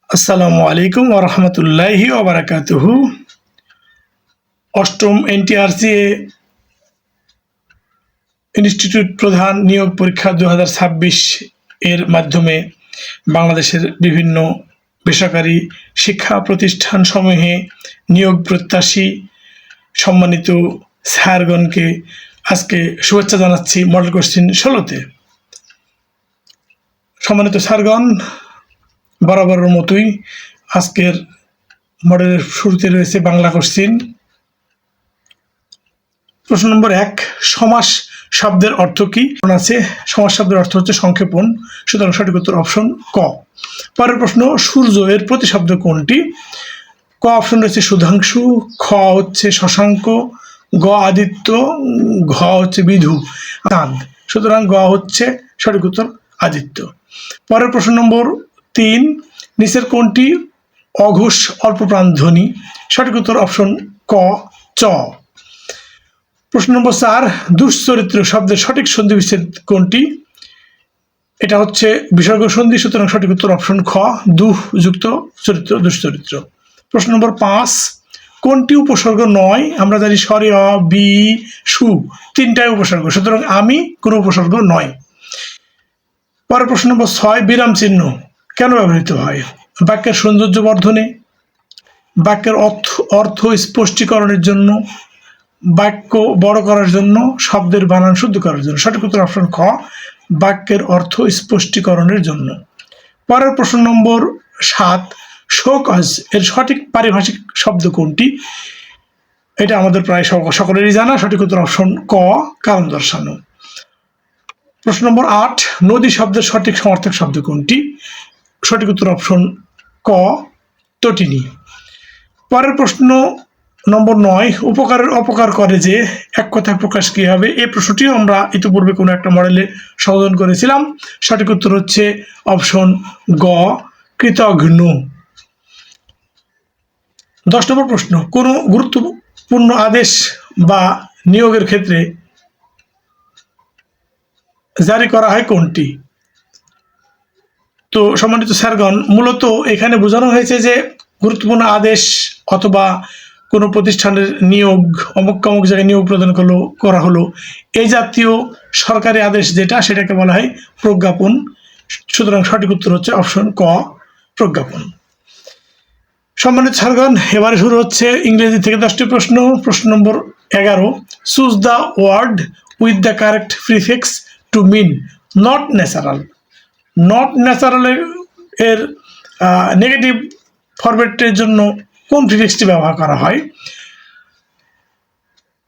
আসসালামু আলাইকুম ওয়া রাহমাতুল্লাহি ওয়া বারাকাতুহু। অষ্টম এনটিআরসি ইনস্টিটিউট প্রধান নিয়োগ পরীক্ষা 2026 এর মাধ্যমে বাংলাদেশের বিভিন্ন বেসরকারি শিক্ষা প্রতিষ্ঠানসমূহে নিয়োগ প্রত্যাশী সম্মানিত স্যারগণকে আজকে শুভেচ্ছা জানাচ্ছি মডেল কোশ্চেন 16-তে। সম্মানিত স্যারগণ, বরাবরের মতোই আজকের মডেলের শুরুতে রয়েছে বাংলা কোশ্চেন। প্রশ্ন নম্বর 1, সমাস শব্দের অর্থ কি? আছে সমাস শব্দের অর্থ হচ্ছে সংক্ষেপণ, সুতরাং সঠিক উত্তর অপশন ক। পরের প্রশ্ন, সূর্য এর প্রতিশব্দ কোনটি? ক অপশন রয়েছে সুধাংশু, খ হচ্ছে শশাঙ্ক, গ আদিত্য, ঘ হচ্ছে বিধু, চাঁদ। সুতরাং গ হচ্ছে সঠিক উত্তর আদিত্য। পরের প্রশ্ন নম্বর 3, নিচের কোনটি অঘোষ অল্পপ্রাণ ধ্বনি? সঠিক উত্তর অপশন ক, চ। প্রশ্ন নম্বর 4, দুশ্চরিত্র শব্দের সঠিক সন্ধি বিচ্ছেদ কোনটি? এটা হচ্ছে বিসর্গ সন্ধি, সুতরাং সঠিক উত্তর অপশন খ, দুঃ যুক্ত চরিত্র দুশ্চরিত্র। প্রশ্ন নম্বর 5, কোনটি উপসর্গ নয়? আমরা জানি স্বরে অ, বি, সু তিনটাই উপসর্গ, সুতরাং আমি কোনো উপসর্গ নয়। পরের প্রশ্ন নম্বর 6, বিরাম চিহ্ন কেন ব্যবহৃত হয়? বাক্যের সৌন্দর্য বর্ধনে, বাক্যের অর্থ স্পষ্টীকরণের জন্য, বাক্য বড় করার জন্য, শব্দের বানান শুদ্ধ করার জন্য। সঠিক উত্তর অপশন খ, বাক্যের অর্থ স্পষ্টীকরণের জন্য। পরের প্রশ্ন নম্বর 7, শোকজ এর সঠিক পারিভাষিক শব্দ কোনটি? এটা আমাদের প্রায় সকলেরই জানা, সঠিক উত্তর অপশন ক, কারণ দর্শানো। প্রশ্ন নম্বর 8, নদী শব্দের সঠিক সমার্থক শব্দ কোনটি? সঠিক উত্তর অপশন ক, তটিনী। পরের প্রশ্ন নম্বর 9, উপকারের অপকার করে যে, এক কথায় প্রকাশ কি হবে? এই প্রশ্নটিও আমরা ইতিপূর্বে কোনো একটা মডেলে সমাধান করেছিলাম। সঠিক উত্তর হচ্ছে অপশন গ, কৃতঘ্ন। 10 নম্বর প্রশ্ন, কোনো গুরুত্বপূর্ণ আদেশ বা নিয়োগের ক্ষেত্রে জারি করা হয় কোনটি? তো সম্মানিত স্যারগণ, মূলত এখানে বোঝানো হয়েছে যে গুরুত্বপূর্ণ আদেশ অথবা কোনো প্রতিষ্ঠানের নিয়োগ, অমুক অমুক জায়গায় নিয়োগ প্রদান করা হলো, এই জাতীয় সরকারি আদেশ যেটা, সেটাকে বলা হয় প্রজ্ঞাপন। সুতরাং সঠিক উত্তর হচ্ছে অপশন ক, প্রজ্ঞাপন। সম্মানিত স্যারগণ, এবারে শুরু হচ্ছে ইংরেজি থেকে 10টি প্রশ্ন। প্রশ্ন নম্বর 11, choose the word with the correct prefix to mean not natural. Not ন্যাচারালের এর নেগেটিভ ফরম্যাটের জন্য কোন প্রিফিক্সটি ব্যবহার করা হয়?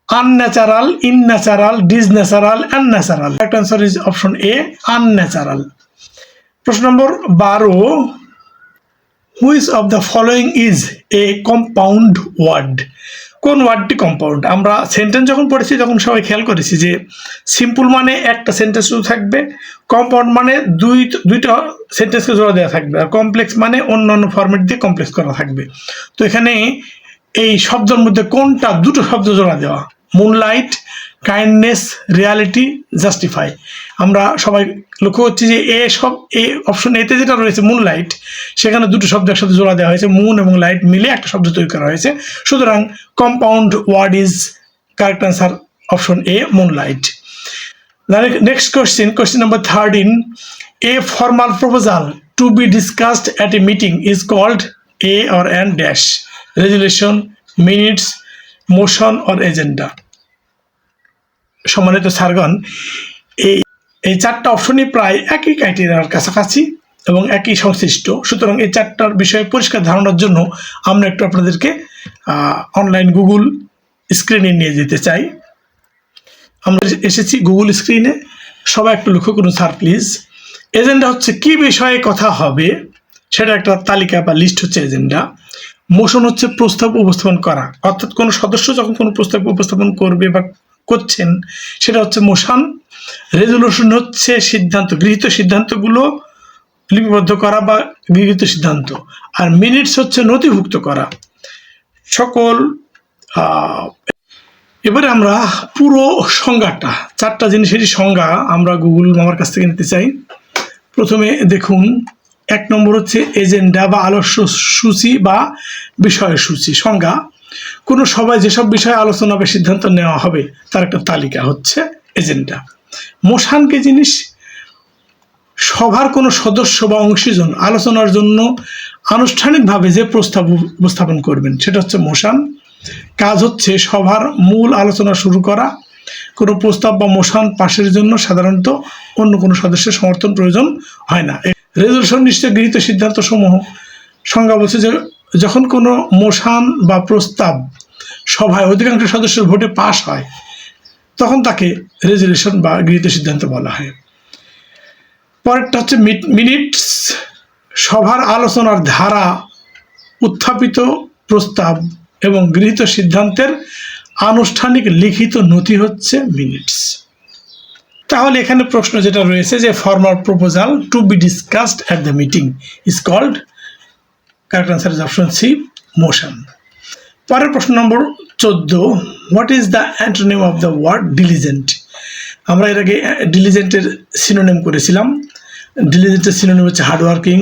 Unnatural, innatural, disnatural, annatural. Correct answer is option A, unnatural. প্রশ্ন নম্বর 12, which of the following is a compound word? কোন ওয়ার্ডটি কম্পাউন্ড? আমরা সেন্টেন্স যখন পড়েছি তখন সবাই খেয়াল করেছি যে সিম্পল মানে একটা সেন্টেন্স শুধু থাকবে, কম্পাউন্ড মানে দুইটা সেন্টেন্সকে জোড়া দেওয়া থাকবে, আর কমপ্লেক্স মানে অন্যান্য ফরম্যাট দিয়ে কমপ্লেক্স করা থাকবে। তো এখানে এই শব্দের মধ্যে কোনটা দুটো শব্দ জোড়া দেওয়া? Moonlight, kindness, reality, justify. আমরা সবাই লক্ষ্য করছি যে এ অপশন এতে যেটা রয়েছে মুনলাইট, সেখানে দুটো শব্দ একসাথে জোড়া দেওয়া হয়েছে, মুন এবং লাইট মিলে একটা শব্দ তৈরি করা হয়েছে। সুতরাং compound word is correct answer option A, moonlight. Next question number 13, a formal proposal to be discussed at a meeting is called a or an dash, resolution, minutes, motion or agenda. সম্মানিত স্যারগণ, এই চারটা অপশনই প্রায় একই ক্রাইটেরিয়ার কাছাকাছি এবং একই সংশ্লিষ্ট। সুতরাং এই চারটার বিষয়ে পরিষ্কার ধারণার জন্য আমরা একটু আপনাদেরকে অনলাইন গুগল স্ক্রিনে নিয়ে যেতে চাই। আমরা এসেছি গুগল স্ক্রিনে, সবাই একটু লক্ষ্য করুন স্যার প্লিজ। এজেন্ডা হচ্ছে কি বিষয়ে কথা হবে, সেটা একটা তালিকা বা লিস্ট হচ্ছে এজেন্ডা। মোশন হচ্ছে প্রস্তাব উপস্থাপন করা, অর্থাৎ কোনো সদস্য যখন কোনো প্রস্তাব উপস্থাপন করবে বা করছেন, সেটা হচ্ছে মোশন। রেজলিউশন হচ্ছে সিদ্ধান্ত, গৃহীত সিদ্ধান্তগুলো লিপিবদ্ধ করা বা গৃহীত সিদ্ধান্ত। আর মিনিটস হচ্ছে নথিভুক্ত করা সকল। এবারে আমরা পুরো সংজ্ঞাটা, চারটা জিনিসেরই সংজ্ঞা আমরা গুগল মামার কাছ থেকে নিতে চাই। প্রথমে দেখুন, 1 নম্বর হচ্ছে এজেন্ডা বা আলোচ্যসূচি বা বিষয়সূচি। সংজ্ঞা: কোনো সভায় যেসব বিষয়ে আলোচনা বা সিদ্ধান্ত নেওয়া হবে তার একটা তালিকা হচ্ছে এজেন্ডা। মোশন কি জিনিস? সভার কোনো সদস্য বা অংশীজন আলোচনার জন্য আনুষ্ঠানিকভাবে যে প্রস্তাব উপস্থাপন করবেন সেটা হচ্ছে মোশন। কাজ হচ্ছে সভার মূল আলোচনা শুরু করা। কোনো প্রস্তাব বা মোশন পাশের জন্য সাধারণত অন্য কোনো সদস্যের সমর্থন প্রয়োজন হয় না। রেজলিউশন নিশ্চয় গৃহীত সিদ্ধান্ত সমূহ। সংজ্ঞা বলছে যে যখন কোনো মোশন বা প্রস্তাব সভায় অধিকাংশ সদস্যের ভোটে পাশ হয় তখন তাকে রেজলিউশন বা গৃহীত সিদ্ধান্ত বলা হয়। পরেরটা হচ্ছে মিনিটস। সভার আলোচনার ধারা, উত্থাপিত প্রস্তাব এবং গৃহীত সিদ্ধান্তের আনুষ্ঠানিক লিখিত নথি হচ্ছে মিনিটস। তাহলে এখানে প্রশ্ন যেটা রয়েছে যে formal proposal to be discussed at the meeting is called, correct answer is option C, motion. পরের প্রশ্ন নম্বর 14, what is the antonym of the word diligent? আমরা এর আগে ডিলিজেন্টের সিনোনিম করেছিলাম। ডিলিজেন্টের সিনোনিম হচ্ছে হার্ডওয়ার্কিং,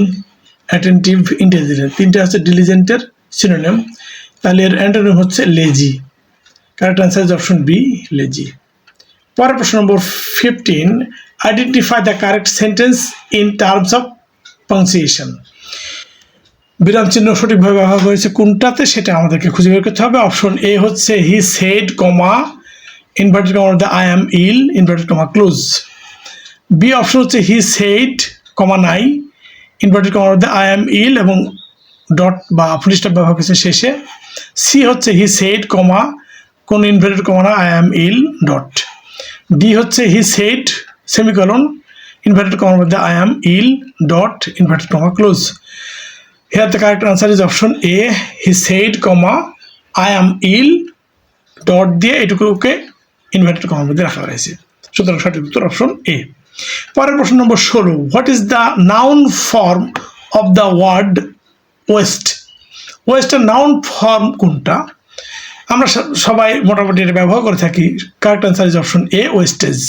অ্যাটেন্টিভ, ইন্টেলিজেন্ট। তিনটা হচ্ছে ডিলিজেন্টের সিনোনিম। তাহলে এর অ্যান্টোনিম হচ্ছে lazy. Correct answer is option B, lazy. পরের প্রশ্ন নম্বর 15, identify the correct sentence in terms of punctuation. বিরাম চিহ্ন সঠিকভাবে ব্যবহার করেছে কোনটাতে সেটা আমাদেরকে খুঁজে বের করতে হবে। অপশন এ হচ্ছে হি সেড, কমা, ইনভার্টেড কমার মধ্যে I am ill, inverted comma close. B option হচ্ছে হি সেড, কমা নাই, ইনভার্টেড কমার মধ্যে আই অ্যাম ইল এবং ডট বা ফুল স্টপ ব্যবহার করেছে শেষে। সি হচ্ছে হি সেড, কমা, কোন ইনভার্টেড কমা না, I am ill, dot. D হচ্ছে হি সেড, সেমিকলন, ইনভার্টেড কমার মধ্যে I am ill, dot, inverted comma close. Here the correct answer is option A, he said, comma, I am ill, dot দিয়ে এটুকুকে inverted কমার মধ্যে রাখা হয়েছে। সুতরাং সঠিক উত্তর অপশন এ। পরের প্রশ্ন নম্বর 16, what is the noun form of the word waste? ওয়েস্টের নাউন ফর্ম কোনটা? আমরা সবাই মোটামুটি এটা ব্যবহার করে থাকি। Correct answer is option A, wastage.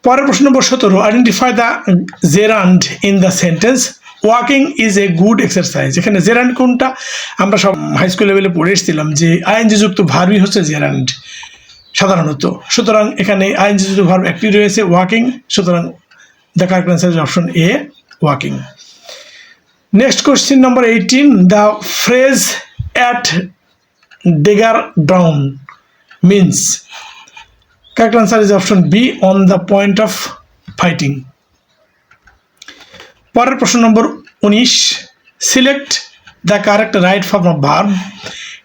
পরের প্রশ্ন নম্বর 17, identify the gerund in the sentence walking is a good exercise. এখানে জেরান্ড কোনটা? আমরা সব হাই স্কুল লেভেলে পড়ে এসেছিলাম যে আইএনজি যুক্ত ভার্বই হচ্ছে জেরান্ড সাধারণত। সুতরাং এখানে আইএনজি যুক্ত ভার্ব একটি রয়েছে, ওয়াকিং। সুতরাং the correct answer is option A, walking. Next question number 18, the phrase at dagger down means. Correct answer is option B, on the point of fighting. পরের প্রশ্ন নম্বর 19, select the correct right form of verb.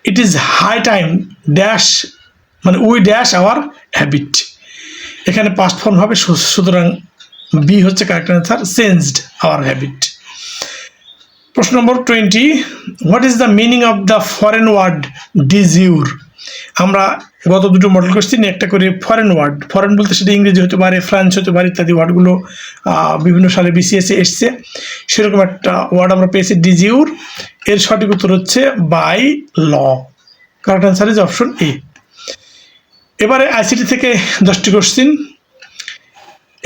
It is high time dash, মানে we dash our habit. এখানে past form হবে, সুতরাং B হচ্ছে correct answer, changed our habit. প্রশ্ন নম্বর 20, what is the meaning of the foreign word de jure? আমরা গত দুটো মডেল কোশ্চেন একটা করে ফরেন ওয়ার্ড, ফরেন বলতে সেটা ইংরেজি হতে পারে, ফ্রান্স হতে পারে, ইত্যাদি ওয়ার্ডগুলো বিভিন্ন সালে বিসিএসে এসছে। সেরকম একটা ওয়ার্ড আমরা পেয়েছি, ডিজিউর। এর সঠিক উত্তর হচ্ছে by law. Correct answer is option A. এবারে আইসিটি থেকে 10টি কোশ্চেন।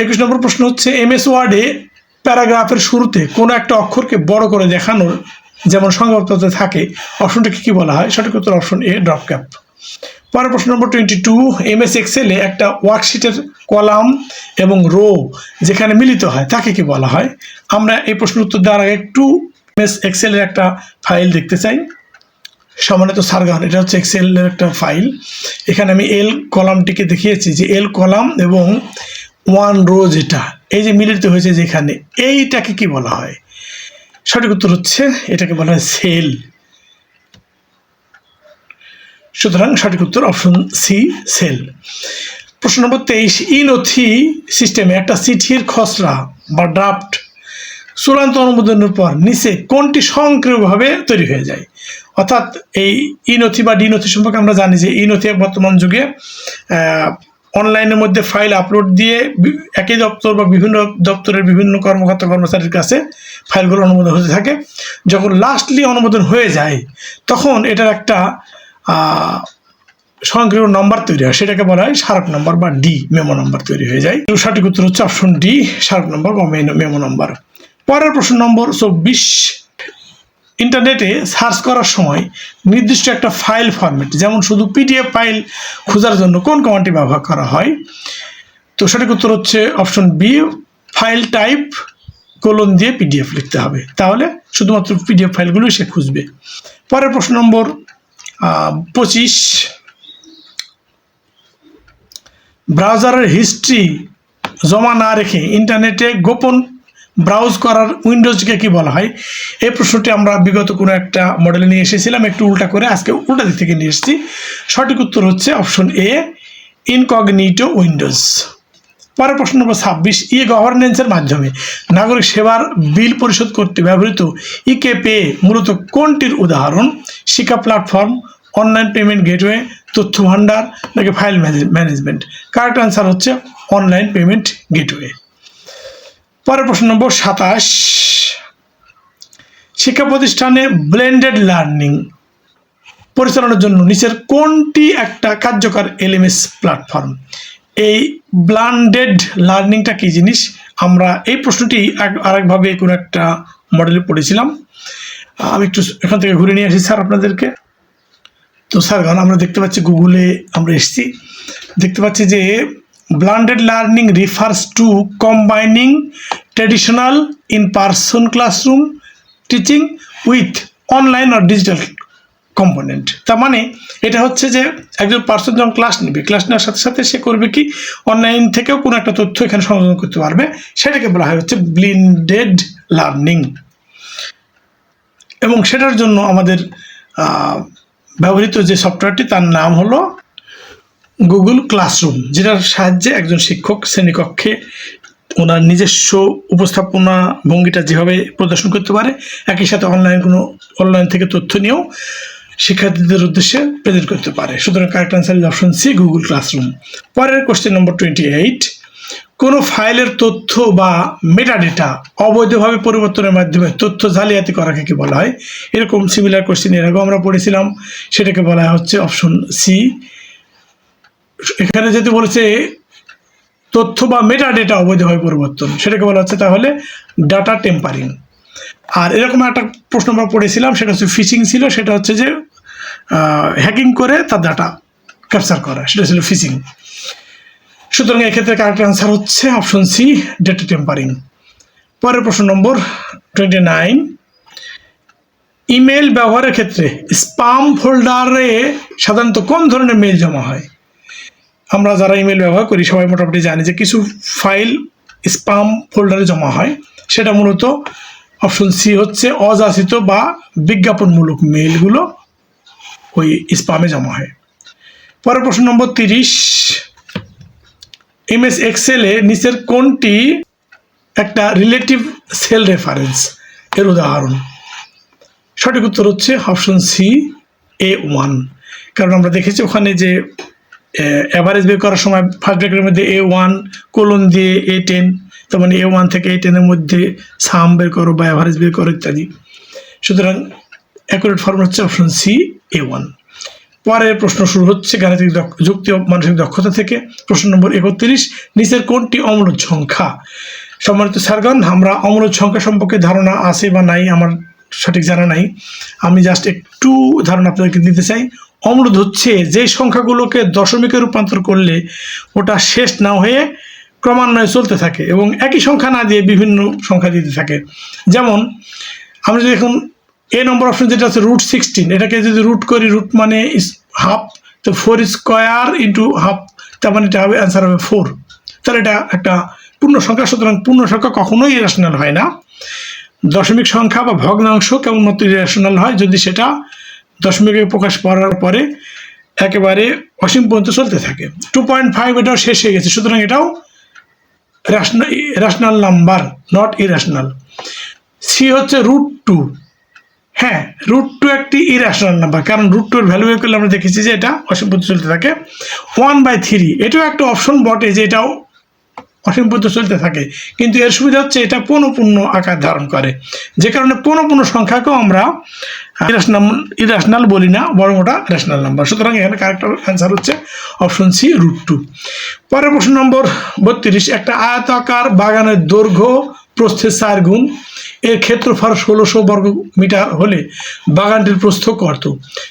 21 নম্বর প্রশ্ন হচ্ছে, এমএস ওয়ার্ডে প্যারাগ্রাফের শুরুতে কোনো একটা অক্ষরকে বড় করে দেখানোর যেমন সংবাদপত্রে থাকে, অপশনটাকে কি বলা হয়? সঠিক উত্তর অপশন এ, ড্রপ ক্যাপ। পরের প্রশ্ন নম্বর 22, এমএস এক্সেলে একটা ওয়ার্কশিটের কলাম এবং রো যেখানে মিলিত হয় তাকে কি বলা হয়? আমরা এই প্রশ্নের উত্তর দেওয়ার আগে একটু এমএস এক্সেলের একটা ফাইল দেখতে চাই। সম্মানিত সারগান, এটা হচ্ছে এক্সেলের একটা ফাইল। এখানে আমি এল কলামটিকে দেখিয়েছি যে এল কলাম এবং ওয়ান রো যেটা এই যে মিলিত হয়েছে যেখানে, এইটাকে কি বলা হয়? সঠিক উত্তর হচ্ছে এটাকে বলা হয় সেল। সুতরাং সঠিক উত্তর অপশন সি, সেল। প্রশ্ন নম্বর 23, ই নথি সিস্টেমে একটা চিঠির খসড়া বা ড্রাফট চূড়ান্ত অনুমোদনের পর নিচে কোনটি স্বয়ংক্রিয়ভাবে তৈরি হয়ে যায়? অর্থাৎ এই ই নথি বা ডি নথি সম্পর্কে আমরা জানি যে ই নথি বর্তমান যুগে অনলাইনের মধ্যে ফাইল আপলোড দিয়ে একই দপ্তর বা বিভিন্ন দপ্তরের বিভিন্ন কর্মকর্তা কর্মচারীর কাছে ফাইলগুলো অনুমোদন হতে থাকে। যখন লাস্টলি অনুমোদন হয়ে যায় তখন এটার একটা স্বয়ংক্রিয় নম্বর তৈরি হয়, সেটাকে বলা হয় স্মারক নম্বর বা ডি, মেমো নম্বর তৈরি হয়ে যায়। সঠিক উত্তর হচ্ছে অপশন ডি, স্মারক নম্বর বা মেমো নম্বর। পরের প্রশ্ন নম্বর 24, ইন্টারনেটে সার্চ করার সময় নির্দিষ্ট একটা ফাইল ফরম্যাট, যেমন শুধু পিডিএফ ফাইল খোঁজার জন্য কোন কমান্ডটি ব্যবহার করা হয়? তো সঠিক উত্তর হচ্ছে option B, file type colon দিয়ে পিডিএফ লিখতে হবে, তাহলে শুধুমাত্র পিডিএফ ফাইলগুলোই সে খুঁজবে। পরের প্রশ্ন নম্বর 25, ব্রাউজারের হিস্ট্রি জমা না রেখে ইন্টারনেটে গোপন ব্রাউজ করার উইন্ডোজকে কি বলা হয়? এই প্রশ্নটি আমরা বিগত কোনো একটা মডেলে নিয়ে এসেছিলাম, একটু উল্টা করে আজকে উল্টা দিক থেকে নিয়ে এসেছি। সঠিক উত্তর হচ্ছে অপশন এ, ইনকগনিটো উইন্ডোজ। পরের প্রশ্ন নম্বর 26, ই গভর্নেন্সের মাধ্যমে নাগরিক সেবার বিল পরিশোধ করতে ব্যবহৃত ইকে পে মূলত কোনটির উদাহরণ? শিক্ষা প্ল্যাটফর্ম, অনলাইন পেমেন্ট গেটওয়ে, তথ্য ভাণ্ডার নাকি ফাইল ম্যানেজমেন্ট? কারেক্ট আনসার হচ্ছে অনলাইন পেমেন্ট গেটওয়ে। পরের প্রশ্ন নম্বর 27, শিক্ষা প্রতিষ্ঠানে ব্লেন্ডেড লার্নিং পরিচালনার জন্য নিচের কোনটি একটা কার্যকর এলএমএস প্ল্যাটফর্ম? এই ব্লেন্ডেড লার্নিংটা কি জিনিস? আমরা এই প্রশ্নটি আরেকভাবে কোনো একটা মডেলে পড়েছিলাম। আমি একটু এখান থেকে ঘুরে নিয়ে আসি স্যার আপনাদেরকে। তো স্যার আমরা দেখতে পাচ্ছি গুগলে আমরা এসেছি, দেখতে পাচ্ছি যে blended learning refers to combining traditional in-person classroom teaching with online or digital component। তার মানে এটা হচ্ছে যে একজন পার্সন যখন ক্লাস নেবে, ক্লাস নেওয়ার সাথে সাথে সে করবে কি, অনলাইন থেকেও কোনো একটা তথ্য এখানে সংযোজন করতে পারবে, সেটাকে বলা হয় হচ্ছে ব্লেন্ডেড লার্নিং। এবং সেটার জন্য আমাদের ব্যবহৃত যে সফটওয়্যারটি তার নাম হলো গুগল ক্লাসরুম, যেটার সাহায্যে একজন শিক্ষক শ্রেণীকক্ষে ওনার নিজস্ব উপস্থাপনা ভঙ্গিটা যেভাবে প্রদর্শন করতে পারে, একই সাথে অনলাইন থেকে তথ্য নিয়েও শিক্ষার্থীদের উদ্দেশ্যে প্রেজেন্ট করতে পারে। সুতরাং correct answer is option C, Google classroom. পরের কোশ্চেন নম্বর 28, কোনো ফাইলের তথ্য বা মেটাডেটা অবৈধভাবে পরিবর্তনের মাধ্যমে তথ্য জালিয়াতি করাকে কি বলা হয়? এরকম সিমিলার কোশ্চেন এর আগেও আমরা পড়েছিলাম, সেটাকে বলা হচ্ছে অপশন সি। এখানে যেহেতু বলেছে তথ্য বা মেটাডেটা অবৈধভাবে পরিবর্তন, সেটাকে বলা হচ্ছে তাহলে ডাটা টেম্পারিং। আর এরকম একটা প্রশ্ন আমরা পড়েছিলাম, সেটা হচ্ছে ফিশিং ছিল, সেটা হচ্ছে যে হ্যাকিং করে তার ডাটা ক্যাপচার করা, সেটা ছিল ফিশিং। সুতরাং এক্ষেত্রে কারেক্ট আনসার হচ্ছে অপশন সি, ডেটা টেম্পারিং। পরের প্রশ্ন নম্বর 29, ইমেল ব্যবহারের ক্ষেত্রে স্পাম ফোল্ডারে সাধারণত কোন ধরনের মেল জমা হয়? আমরা যারা ইমেল ব্যবহার করি সবাই মোটামুটি জানি যে কিছু ফাইল স্পাম ফোল্ডারে জমা হয়, সেটা মূলত অপশন সি হচ্ছে অযাচিত বা বিজ্ঞাপনমূলক মেলগুলো ওই স্পামে জমা হয়। পরের প্রশ্ন নম্বর 30, এমএস এক্সেলে নিচের কোনটি একটা রিলেটিভ সেল রেফারেন্স এর উদাহরণ? সঠিক উত্তর হচ্ছে অপশন সি, A1। কারণ আমরা দেখেছি ওখানে যে অ্যাভারেজ বের করার সময় ফার্স্ট ব্র্যাকেটের মধ্যে A1 কোলন দিয়ে A10, তার মানে A1 থেকে A10 এর মধ্যে সাম বের করো বা অ্যাভারেজ বের করো ইত্যাদি। সুতরাং অ্যাকুরেট ফর্ম হচ্ছে অপশন সি, A1। পরের প্রশ্ন শুরু হচ্ছে গাণিতিক যুক্তি ও মানসিক দক্ষতা থেকে। প্রশ্ন নম্বর 31, নিচের কোনটি অম্লজ সংখ্যা? সম্মানিত স্যারগণ, আমরা অম্লজ সংখ্যা সম্পর্কে ধারণা আছে বা নাই আমার সঠিক জানা নাই, আমি জাস্ট একটু ধারণা আপনাদেরকে দিতে চাই। অম্লজ হচ্ছে যে সংখ্যাগুলোকে দশমিকে রূপান্তর করলে ওটা শেষ না হয়ে ক্রমান্বয়ে চলতে থাকে এবং একই সংখ্যা না দিয়ে বিভিন্ন সংখ্যা দিতে থাকে। যেমন আমরা যদি এখন এ নম্বর অপশন যেটা আছে √16, এটাকে যদি রুট করি, রুট মানে হাফ, তো 4 স্কোয়ার ইন্টু হাফ, তার মানে এটা হবে অ্যান্সার হবে 4। তাহলে এটা একটা পূর্ণ সংখ্যা। সুতরাং পূর্ণ সংখ্যা কখনোই ইরেশনাল হয় না। দশমিক সংখ্যা বা ভগ্নাংশ কেবলমাত্র ইরেশনাল হয় যদি সেটা দশমিকে প্রকাশ করার পরে একেবারে অসীম পর্যন্ত চলতে থাকে। 2.5 এটাও শেষ হয়ে গেছে, সুতরাং এটাও rational number, not irrational. C হচ্ছে √2, হ্যাঁ √2 একটি ইরেশনাল নাম্বার, কারণ √2 এর ভ্যালু বের করলে আমরা দেখেছি যে এটা অসীম পর্যন্ত চলতে থাকে। 1/3 এটাও একটা অপশন বটে যে এটাও অসীম পর্যন্ত চলতে থাকে, কিন্তু এর সুবিধা হচ্ছে এটা পূর্ণ আকার ধারণ করে, যে কারণে পূর্ণ সংখ্যাকেও আমরা ইরেশনাল বলি না, বরং ওটা রেশনাল নাম্বার। সুতরাং এখানে কারেক্ট অ্যান্সার হচ্ছে অপশন সি, √2। পরের প্রশ্ন নম্বর 32, একটা আয়তাকার বাগানের দৈর্ঘ্য প্রস্থের 4 গুণ, এর ক্ষেত্রফল 1600 বর্গ মিটার হলে বাগানটির প্রস্থ কত?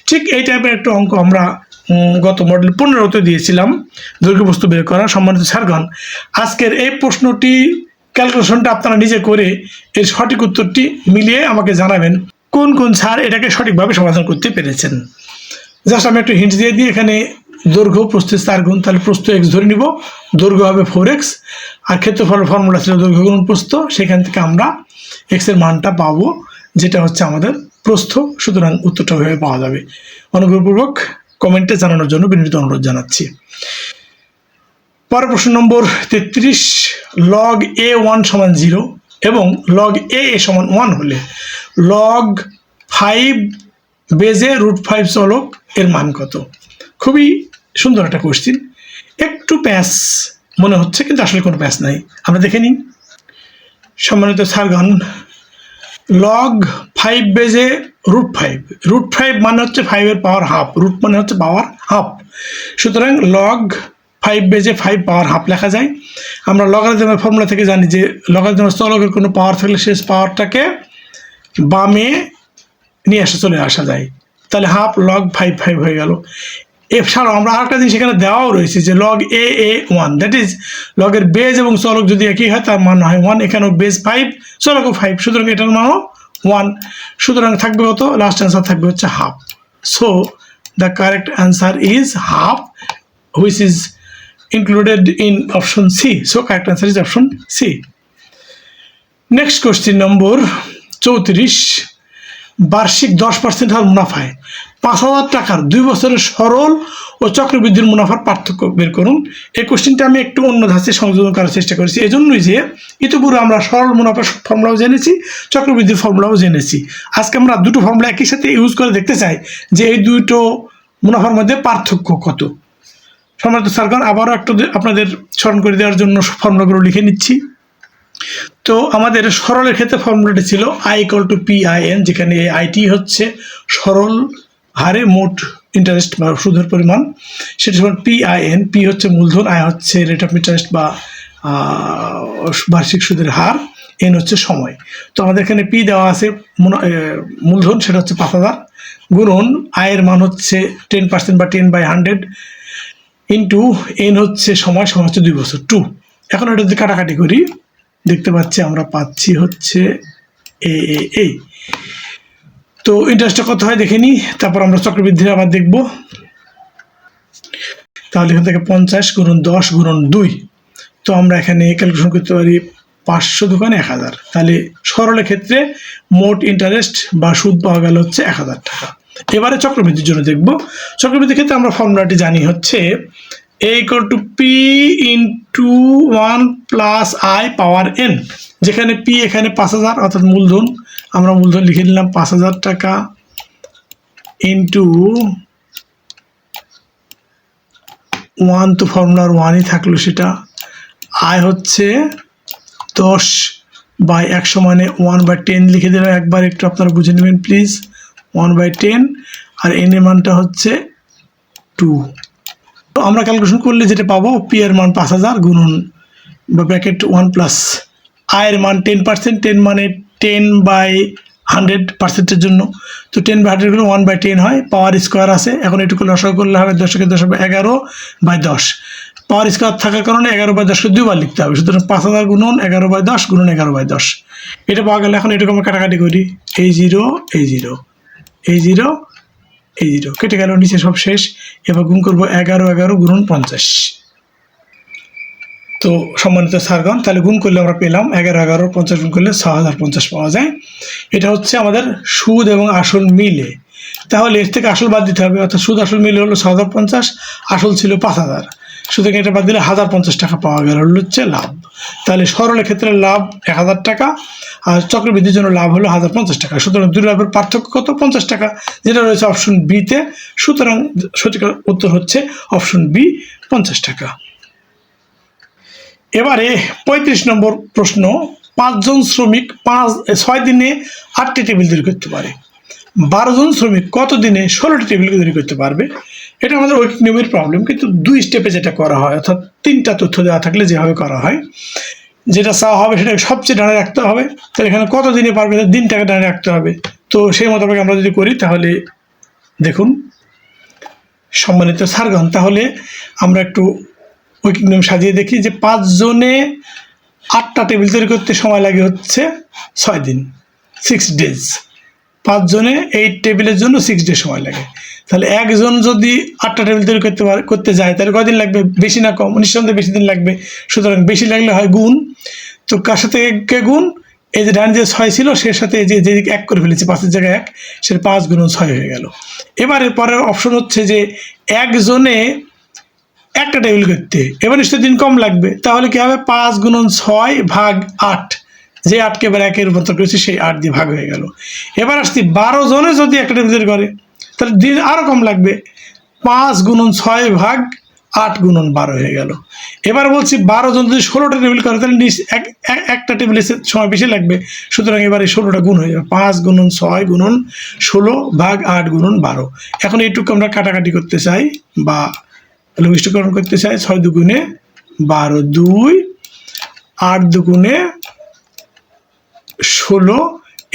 ঠিক এই টাইপের একটা অঙ্ক আমরা গত মডেল 15তে দিয়েছিলাম, দৈর্ঘ্য বস্তু বের করা। সম্মানিত স্যারগণ, আজকের এই প্রশ্নটি ক্যালকুলেশনটা আপনারা নিজে করে এর সঠিক উত্তরটি মিলিয়ে আমাকে জানাবেন কোন কোন স্যার এটাকে সঠিকভাবে সমাধান করতে পেরেছেন। জাস্ট আমি একটু হিন্ট দিয়ে দিই, এখানে দৈর্ঘ্য প্রস্থের 4 গুণ, তাহলে প্রস্থ এক্স ধরে নিব, দৈর্ঘ্য হবে 4x, আর ক্ষেত্রফল ফর্মুলা ছিল দৈর্ঘ্য গুণ প্রস্থ, সেখান থেকে আমরা এক্সের মানটা পাবো, যেটা হচ্ছে আমাদের প্রস্থ। সুতরাং উত্তরটা ভাবে পাওয়া যাবে। অনুগ্রহপূর্বক কমেন্টে জানানোর জন্য বিনীত অনুরোধ জানাচ্ছি। পরের প্রশ্ন নম্বর 33, লগ a1 সমান 0 এবং লগ a সমান 1 হলে লগ 5 বেজে √5 চলক এর মান কত? খুবই সুন্দর একটা কোশ্চিন, একটু প্যাচ মনে হচ্ছে কিন্তু আসলে কোনো প্যাচ নাই। আমরা দেখে নিই। সম্মানিত স্যারগণ, লগ 5 বেজে √5, √5 মানে হচ্ছে 5-এর পাওয়ার হাফ, রুট মানে হচ্ছে পাওয়ার হাফ। সুতরাং লগ 5 বেজে 5 পাওয়ার হাফ লেখা যায়। আমরা লগারিদমের ফর্মুলা থেকে জানি যে লগারিদমের চলকের কোনো পাওয়ার থাকলে শেষ পাওয়ারটাকে বামে নিয়ে চলে আসা যায়, তাহলে হাফ লগ 5 হয়ে গেল। এছাড়াও আমরা আরেকটা জিনিস এখানে দেওয়াও রয়েছে যে লগ a1, দ্যাট ইজ লগের বেজ এবং চলক যদি একই হয় তার মান হয় 1। এখানেও বেজ 5, চলকও 5, সুতরাং এটার মানও 1। সুতরাং থাকবে কত? লাস্ট অ্যান্সার থাকবে হচ্ছে half. So the correct answer is half, which is included in option C. So correct answer is option C. Next question number 34, বার্ষিক 10% হার মুনাফায় 5,000 টাকার 2 বছরের সরল ও চক্রবৃদ্ধির মুনাফার পার্থক্য বের করুন। এই কোশ্চেনটা আমি একটু অন্য ধাঁচে সংযোজন করার চেষ্টা করেছি, এজন্যই যে ইতিপূর্বে আমরা সরল মুনাফার ফর্মুলাও জেনেছি, চক্রবৃদ্ধির ফর্মুলাও জেনেছি। আজকে আমরা দুটো ফর্মুলা একই সাথে ইউজ করে দেখতে চাই যে এই দুটো মুনাফার মধ্যে পার্থক্য কত। সম্মানিত স্যারগণ, আবারও একটু আপনাদের স্মরণ করে দেওয়ার জন্য ফর্মুলাগুলো লিখে নিচ্ছি। তো আমাদের সরলের ক্ষেত্রে ফর্মুলাটি ছিল I = PIN, যেখানে এই আইটি হচ্ছে সরল হারে মোট ইন্টারেস্ট বা সুদের পরিমাণ, সেটা সমান PIN। পি হচ্ছে মূলধন, আই হচ্ছে রেট অফ ইন্টারেস্ট বা বার্ষিক সুদের হার, এন হচ্ছে সময়। তো আমাদের এখানে পি দেওয়া আছে মূলধন, সেটা হচ্ছে 5,000, গুণন আয়ের মান হচ্ছে 10% বা 10/100 ইন্টু এন হচ্ছে সময়, সময় হচ্ছে 2 বছর 2। এখন এটা যদি কাটাকাটি করি দেখতে পাচ্ছি আমরা পাচ্ছি হচ্ছে এই। তো ইন্টারেস্টটা কত হয় দেখে নিই, তারপর আমরা চক্রবৃদ্ধি আবার দেখব। তাহলে এখান থেকে 50 × 10 × 2, তো আমরা এখানে ক্যালকুলেশন করতে পারি 500 দোকানে 1000, তাহলে সরলের ক্ষেত্রে মোট ইন্টারেস্ট বা সুদ পাওয়া গেল হচ্ছে 1000 টাকা। এবারে চক্রবৃদ্ধির জন্য দেখব। চক্রবৃদ্ধির ক্ষেত্রে আমরা ফর্মুলাটি জানি হচ্ছে A = P × 1 + I power n, যেখানে P এখানে 5000 অর্থাৎ মূলধন, আমরা মূলধন লিখে নিলাম 5000 টাকা ইন্টু 1, তো ফর্মুলার 1ই থাকলো, সেটা আয় হচ্ছে 10/100 মানে 1/10 লিখে দিলাম। একবার একটু আপনারা বুঝে নেবেন প্লিজ, 1/10, আর এন এর মানটা হচ্ছে 2। তো আমরা ক্যালকুলেশন করলে যেটা পাবো, পি এর মান 5000 গুণন বা ব্র্যাকেট 1 প্লাস আয়ের মান 10%, 10 মানে 10/100%-এর জন্য, তো 10/100 গুলো 1/10 হয়, পাওয়ার স্কোয়ার আছে। এখন এটুকু লসাগু করলে হবে 10 × 10 = 11/10, পাওয়ার স্কোয়ার থাকার কারণে 11/10কে 2 বার লিখতে হবে। সুতরাং 5000 গুণন 11/10 গুণন 11/10, এটা পাওয়া গেল। এখন এটুকু আমরা কাটাকাটি করি, এই 0 এই 0 এই 0 এই 0 কেটে গেল, নিচে সব শেষ। এবার গুণ করবো 11 গুণন 50। তো সম্মানিত স্যারগণ, তাহলে গুণ করলে আমরা পেলাম 11 50 গুণ করলে 6050 পাওয়া যায়। এটা হচ্ছে আমাদের সুদ এবং আসল মিলে। তাহলে এর থেকে আসল বাদ দিতে হবে, অর্থাৎ সুদ আসল মিলে হলো 6050, আসল ছিল 5000, সুতরাং এটা বাদ দিলে 1050 টাকা পাওয়া গেল হচ্ছে লাভ। তাহলে সরলের ক্ষেত্রে লাভ 1000 টাকা, আর চক্রবৃদ্ধির জন্য লাভ হলো 1050 টাকা। সুতরাং দুই লাভের পার্থক্য কত? 50 টাকা, যেটা রয়েছে অপশন বিতে। সুতরাং সঠিক উত্তর হচ্ছে অপশন বি, 50 টাকা। এবারে 35 নম্বর প্রশ্ন, 5 জন শ্রমিক 6 দিনে 8টি টেবিল তৈরি করতে পারে, 12 জন শ্রমিক কত দিনে 16টি টেবিল তৈরি করতে পারবে? এটা আমাদের ঐকিক নিয়মের প্রবলেম, কিন্তু 2 স্টেপে যেটা করা হয়, অর্থাৎ 3টা তথ্য দেওয়া থাকলে যেভাবে করা হয়, যেটা চাওয়া হবে সেটা সবচেয়ে ডানে রাখতে হবে। তাহলে এখানে কত দিনে পারবে, দিনটাকে ডানে রাখতে হবে। তো সেই মোতাবেক আমরা যদি করি তাহলে দেখুন সম্মানিত স্যারগণ, তাহলে আমরা একটু ঐকিক নিয়ম সাজিয়ে দেখি যে 5 জনে 8টা টেবিল তৈরি করতে সময় লাগে হচ্ছে 6 দিন, 6 ডেজ। 5 জনে 8 টেবিলের জন্য 6 ডে সময় লাগে। তাহলে একজন যদি 8টা টেবিল তৈরি করতে যায় তাহলে কয়দিন লাগবে, বেশি না কম? নিঃসন্দেহে বেশি দিন লাগবে। সুতরাং বেশি লাগলে হয় গুণ, তো কার সাথে কে গুণ? এই যে ডান যে 6 ছিল সে সাথে যে 1 করে ফেলেছি, 5-এর জায়গায় 1, সেটা 5 গুণন 6 হয়ে গেল। এবারে পরের অপশন হচ্ছে যে একজনে 1টা টেবিল করতে, এবার নিশ্চয় দিন কম লাগবে। তাহলে কি হবে, 5 গুণন 6 ভাগ 8, যে 8কে এবার 1-এর রূপান্তর করেছি সেই 8 দিয়ে ভাগ হয়ে গেল। এবার আসছি 12 জনে যদি 1টা টেবিল তৈরি করে তাহলে দিন আরও কম লাগবে, 5 গুণন 6 ভাগ 8 গুণন 12 হয়ে গেল। এবার বলছি 12 জন যদি 16টা টেবিল করে তাহলে একটা টেবিলের সময় বেশি লাগবে। সুতরাং এবার এই 16টা গুণ হয়ে যাবে, 5 গুণন 6 গুণন 16 ভাগ 8 গুণন 12। এখন এইটুকু আমরা কাটাকাটি করতে চাই বা লঘিষ্ঠকরণ করতে চাই। 6 দুগুণে 12, 2, 8 দুগুণে 16,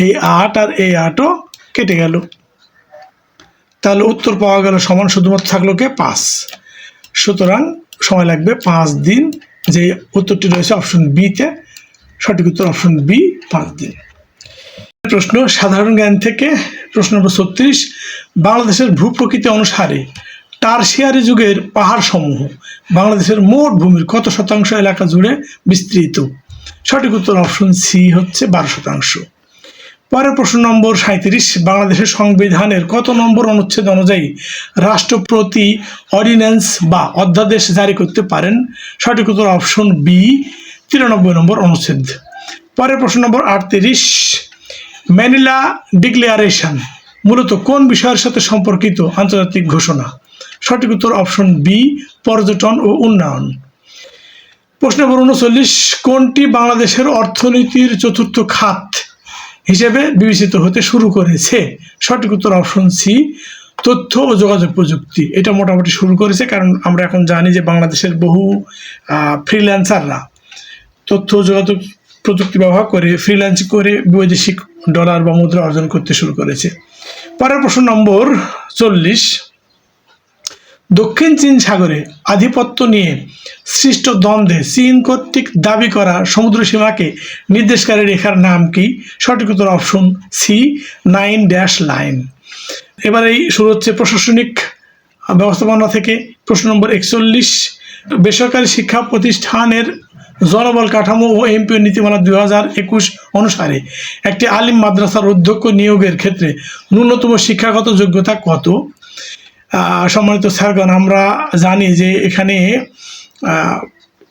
এই 8 আর এই 8ও কেটে গেল। তাহলে উত্তর পাওয়া গেল সমান, শুধুমাত্র থাকলো কে 5। সুতরাং সময় লাগবে 5 দিন। যে উত্তরটি রয়েছে অপশন বিতে, সঠিক উত্তর অপশন বি, 5 দিন। প্রশ্ন সাধারণ জ্ঞান থেকে, প্রশ্ন নম্বর 36, বাংলাদেশের ভূপ্রকৃতি অনুসারে টারশিয়ারি যুগের পাহাড় সমূহ বাংলাদেশের মোট ভূমির কত শতাংশ এলাকা জুড়ে বিস্তৃত? সঠিক উত্তর অপশন সি হচ্ছে 12%। পরের প্রশ্ন নম্বর 37, বাংলাদেশের সংবিধানের কত নম্বর অনুচ্ছেদ অনুযায়ী রাষ্ট্রপতি অর্ডিন্যান্স বা অধ্যাদেশ জারি করতে পারেন? সঠিক উত্তর অপশন বি, 93 নম্বর অনুচ্ছেদ। পরের প্রশ্ন নম্বর 38, ম্যানিলা ডিক্লারেশন মূলত কোন বিষয়ের সাথে সম্পর্কিত আন্তর্জাতিক ঘোষণা? সঠিক উত্তর অপশন বি, পর্যটন ও উন্নয়ন। প্রশ্ন নম্বর 39, কোনটি বাংলাদেশের অর্থনীতির চতুর্থ খাত হিসেবে বিবেচিত হতে শুরু করেছে? সঠিক উত্তর অপশন সি, তথ্য ও যোগাযোগ প্রযুক্তি। এটা মোটামুটি শুরু করেছে, কারণ আমরা এখন জানি যে বাংলাদেশের বহু ফ্রিল্যান্সাররা তথ্য ও যোগাযোগ প্রযুক্তি ব্যবহার করে ফ্রিল্যান্স করে বৈদেশিক ডলার বা মুদ্রা অর্জন করতে শুরু করেছে। পরের প্রশ্ন নম্বর 40, দক্ষিণ চীন সাগরে আধিপত্য নিয়ে সৃষ্ট দ্বন্দ্বে চীন কর্তৃক দাবি করা সমুদ্র সীমাকে নির্দেশকারী রেখার নাম কি? সঠিক উত্তর অপশন সি, 9 লাইন। এবার এই শুরু হচ্ছে প্রশাসনিক ব্যবস্থাপনা থেকে। প্রশ্ন নম্বর 41, বেসরকারি শিক্ষা প্রতিষ্ঠানের জনবল কাঠামো ও এমপিও নীতিমালা 2021 অনুসারে একটি আলিম মাদ্রাসার অধ্যক্ষ নিয়োগের ক্ষেত্রে ন্যূনতম শিক্ষাগত যোগ্যতা কত? সম্মানিত স্যারগণ, আমরা জানি যে এখানে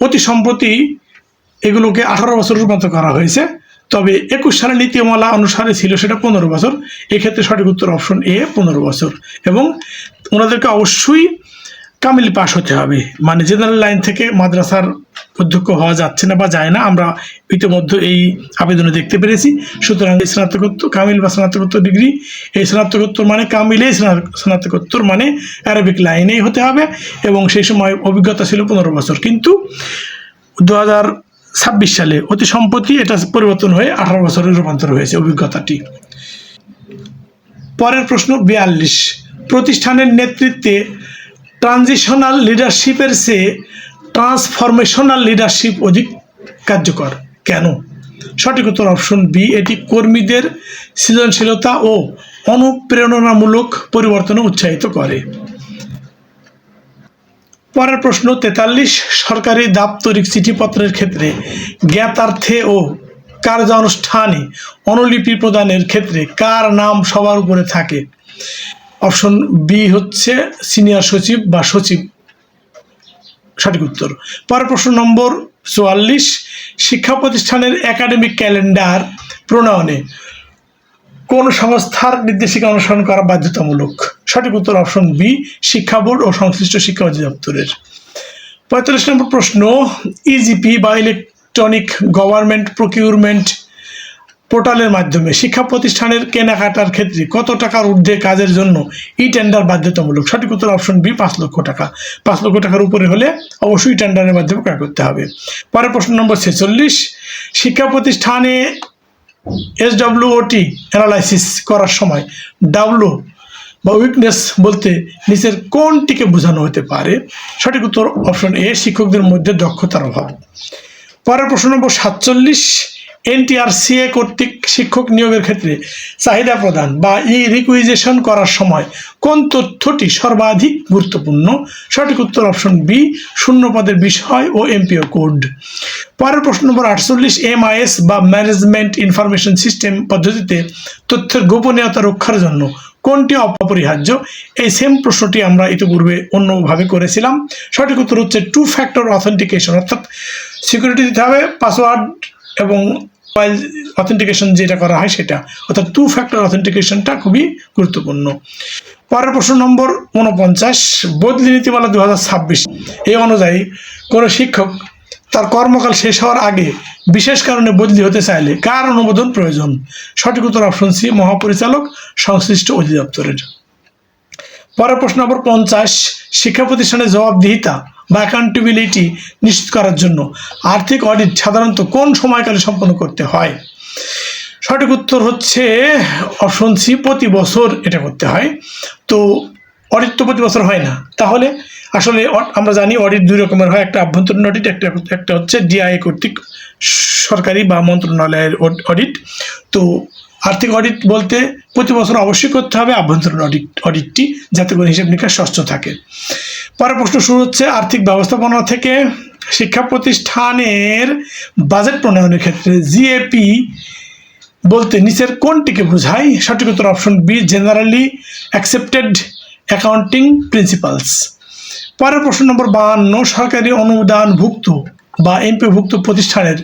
অতি সম্প্রতি এগুলোকে 18 বছর রূপান্তর করা হয়েছে, তবে 21 সালের নীতিমালা অনুসারে ছিল সেটা 15 বছর। এক্ষেত্রে সঠিক উত্তর অপশন এ, 15 বছর। এবং ওনাদেরকে অবশ্যই কামিল পাস হতে হবে, মানে জেনারেল লাইন থেকে মাদ্রাসার অধ্যক্ষ হওয়া যাচ্ছে না বা যায় না, আমরা ইতিমধ্যে এই আবেদনে দেখতে পেরেছি। সুতরাং স্নাতকোত্তর কামিল বা স্নাতকোত্তর ডিগ্রি, এই স্নাতকোত্তর মানে কামিলে, স্নাতকোত্তর মানে অ্যারাবিক লাইনেই হতে হবে, এবং সেই সময় অভিজ্ঞতা ছিল 15 বছর। কিন্তু 2026 সালে অতি সম্প্রতি এটা পরিবর্তন হয়ে 18 বছরের রূপান্তর হয়েছে অভিজ্ঞতাটি। পরের প্রশ্ন 42, প্রতিষ্ঠানের নেতৃত্বে ট্রানজিশনাল লিডারশিপের চেয়ে ট্রান্সফরমেশনাল লিডারশিপ অধিক কার্যকর কেন? সঠিক উত্তর অপশন বি, এটি কর্মীদের সৃজনশীলতা ও অনুপ্রেরণামূলক পরিবর্তনে উৎসাহিত করে। পরের প্রশ্ন 43, সরকারি দাপ্তরিক চিঠিপত্রের ক্ষেত্রে জ্ঞাতার্থে ও কার্যানুষ্ঠানে অনুলিপি প্রদানের ক্ষেত্রে কার নাম সবার উপরে থাকে? অপশন বি হচ্ছে সিনিয়র সচিব বা সচিব, সঠিক উত্তর। পরের প্রশ্ন নম্বর 44, শিক্ষা প্রতিষ্ঠানের একাডেমিক ক্যালেন্ডার প্রণয়নে কোন সংস্থার নির্দেশিকা অনুসরণ করা বাধ্যতামূলক? সঠিক উত্তর অপশন বি, শিক্ষা বোর্ড ও সংশ্লিষ্ট শিক্ষা অধিদপ্তরের। 45 নম্বর প্রশ্ন, ইজিপি বা ইলেকট্রনিক গভর্নমেন্ট প্রকিউরমেন্ট পোর্টালের মাধ্যমে শিক্ষা প্রতিষ্ঠানের কেনাকাটার ক্ষেত্রে কত টাকার ঊর্ধ্বে কাজের জন্য ই টেন্ডার বাধ্যতামূলক? সঠিক উত্তর অপশন বি 5 লক্ষ টাকা। 5 লক্ষ টাকার উপরে হলে অবশ্যই টেন্ডারের মাধ্যমে ক্রয় করতে হবে। পরের প্রশ্ন নম্বর 46, শিক্ষা প্রতিষ্ঠানে SWOT অ্যানালাইসিস করার সময় ডাব্লু বা উইকনেস বলতে নিচের কোনটিকে বোঝানো হতে পারে? সঠিক উত্তর অপশন এ, শিক্ষকদের মধ্যে দক্ষতার অভাব। পরের প্রশ্ন নম্বর 47, NTRCA কর্তৃক শিক্ষক নিয়োগের ক্ষেত্রে চাহিদা প্রদান বা রিকুইজিশন করার সময় কোন তথ্যটি সর্বাধিক গুরুত্বপূর্ণ? সঠিক উত্তর অপশন বি, শূন্য পদের বিষয় ও এমপিও কোড। পরের প্রশ্ন নম্বর 48, MIS বা ম্যানেজমেন্ট ইনফরমেশন সিস্টেম পদ্ধতিতে তথ্যের গোপনীয়তা রক্ষার জন্য কোনটি অপরিহার্য? এই সেম প্রশ্নটি আমরা ইতিপূর্বে অন্যভাবে করেছিলাম। সঠিক উত্তর হচ্ছে 2 ফ্যাক্টর অথেন্টিকেশন, অর্থাৎ সিকিউরিটি দিতে হবে, পাসওয়ার্ড এবং মোবাইল অথেন্টিকেশন যেটা করা হয় সেটা, অর্থাৎ 2 ফ্যাক্টর অথেন্টিকেশনটা খুবই গুরুত্বপূর্ণ। পরের প্রশ্ন নম্বর 49, বদলি নীতিমালা 2026 এই অনুযায়ী কোনো শিক্ষক তার কর্মকাল শেষ হওয়ার আগে বিশেষ কারণে বদলি হতে চাইলে কার অনুমোদন প্রয়োজন? সঠিক উত্তর অপশন সি, মহাপরিচালক সংশ্লিষ্ট অধিদপ্তরের। পরের প্রশ্ন নম্বর 50, শিক্ষা প্রতিষ্ঠানের জবাবদিহিতা বা অ্যাকাউন্টেবিলিটি নিশ্চিত করার জন্য আর্থিক অডিট সাধারণত কোন সময়কালে সম্পন্ন করতে হয়? সঠিক উত্তর হচ্ছে অপশন সি, প্রতি বছর এটা করতে হয়। তো অডিট তো প্রতি বছর হয় না, তাহলে আসলে আমরা জানি অডিট 2 রকমের হয়, একটা আভ্যন্তরীণ অডিট, একটা হচ্ছে ডিআই কর্তৃক সরকারি বা মন্ত্রণালয়ের অডিট। তো আর্থিক অডিট বলতে প্রতি বছর অবশ্যই করতে হবে আভ্যন্তরীণ অডিটটি, যাতে করে হিসাব নিকাশ স্বচ্ছ থাকে। পরের প্রশ্ন শুরু হচ্ছে, আর্থিক ব্যবস্থাপনা থেকে শিক্ষা প্রতিষ্ঠানের বাজেট প্রণয়নের ক্ষেত্রে জিএপি বলতে নিচের কোনটিকে বোঝায়? সঠিক উত্তর option B, generally accepted accounting principles. পরের প্রশ্ন নম্বর 52, সরকারি অনুদানভুক্ত বা এমপিওভুক্ত প্রতিষ্ঠানের